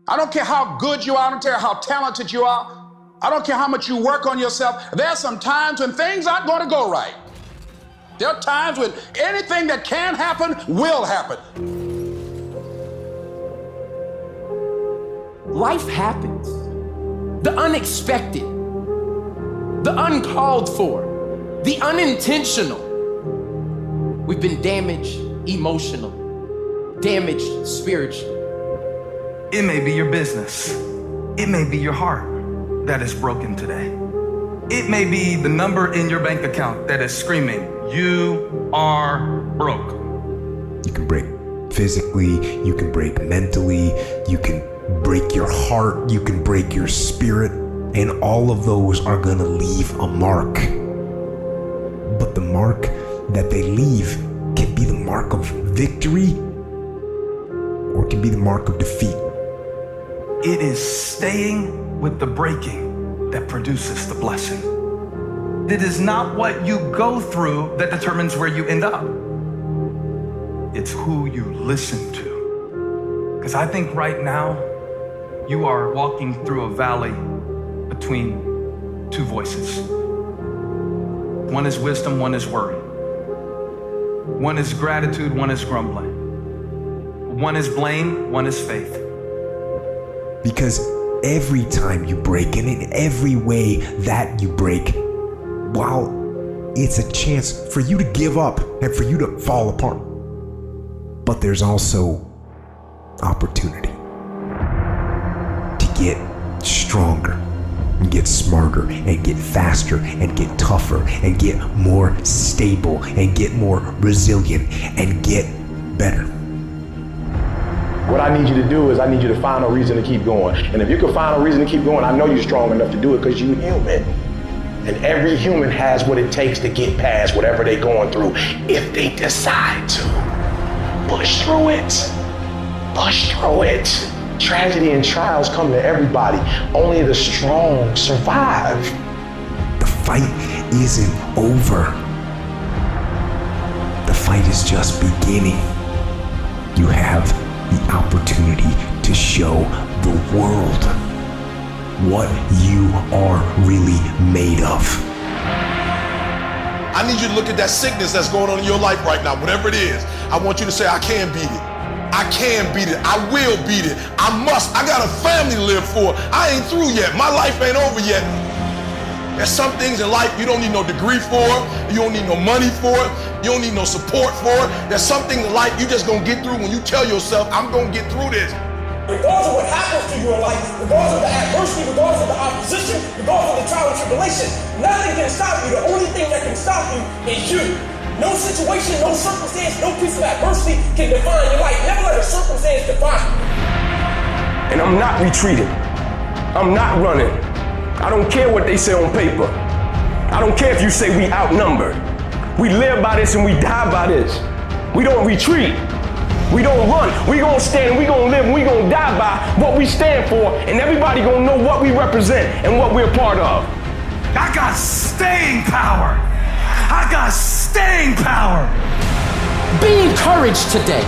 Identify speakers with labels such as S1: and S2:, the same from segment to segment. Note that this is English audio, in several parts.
S1: I don't care how good you are. I don't care how talented you are. I don't care how much you work on yourself. There are some times when things aren't going to go right. There are times when anything that can happen will happen.
S2: Life happens. The unexpected, the uncalled for, the unintentional. We've been damaged emotionally, damaged spiritually.
S3: It may be your business. It may be your heart that is broken today. It may be the number in your bank account that is screaming, "You are broke."
S4: You can break physically, you can break mentally, you can break your heart, you can break your spirit, and all of those are gonna leave a mark. But the mark that they leave can be the mark of victory or it can be the mark of defeat.
S3: It is staying with the breaking that produces the blessing. It is not what you go through that determines where you end up. It's who you listen to. Because I think right now, you are walking through a valley between two voices. One is wisdom, one is worry. One is gratitude, one is grumbling. One is blame, one is faith.
S4: Because every time you break, and in every way that you break, while it's a chance for you to give up and for you to fall apart, but there's also opportunity to get stronger and get smarter and get faster and get tougher and get more stable and get more resilient and get better.
S5: What I need you to do is I need you to find a reason to keep going. And if you can find a reason to keep going, I know you're strong enough to do it because you're human. And every human has what it takes to get past whatever they're going through if they decide to. Push through it. Push through it. Tragedy and trials come to everybody. Only the strong survive.
S4: The fight isn't over. The fight is just beginning. You have the opportunity to show the world what you are really made of.
S6: I need you to look at that sickness that's going on in your life right now, whatever it is. I want you to say, I can beat it. I can beat it. I will beat it. I must. I got a family to live for. I ain't through yet. My life ain't over yet. There's some things in life you don't need no degree for. You don't need no money for it. You don't need no support for it. There's some things in life you just gonna get through when you tell yourself, I'm gonna get through this.
S7: Regardless of what happens to you in life, regardless of the adversity, regardless of the opposition, regardless of the trial and tribulation, nothing can stop you. The only thing that can stop you is you. No situation, no circumstance, no piece of adversity can define your life. Never let a circumstance define you.
S8: And I'm not retreating. I'm not running. I don't care what they say on paper. I don't care if you say we outnumbered. We live by this and we die by this. We don't retreat. We don't run. We gonna stand and we gonna live and we gonna die by what we stand for, and everybody gonna know what we represent and what we're a part of.
S3: I got staying power. I got staying power.
S2: Be encouraged today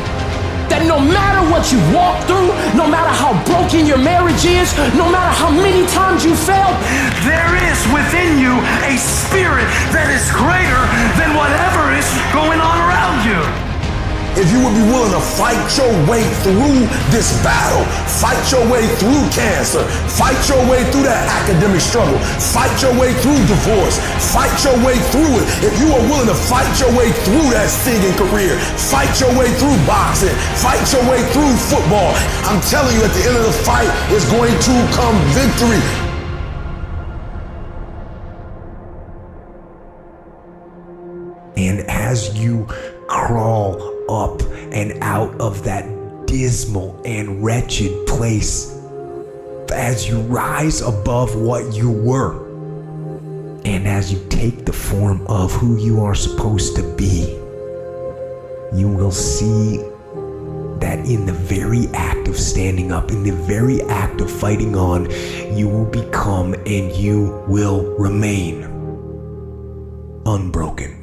S2: that no matter what you walk through, no matter how broken your marriage is, no matter how many times you failed,
S3: there is within you a spirit that is greater than whatever is going on around you.
S6: If you would be willing to fight your way through this battle, fight your way through cancer, fight your way through that academic struggle, fight your way through divorce, fight your way through it. If you are willing to fight your way through that singing career, fight your way through boxing, fight your way through football, I'm telling you at the end of the fight is going to come victory.
S4: And as you crawl up and out of that dismal and wretched place, as you rise above what you were, and as you take the form of who you are supposed to be, you will see that in the very act of standing up, in the very act of fighting on, you will become and you will remain unbroken.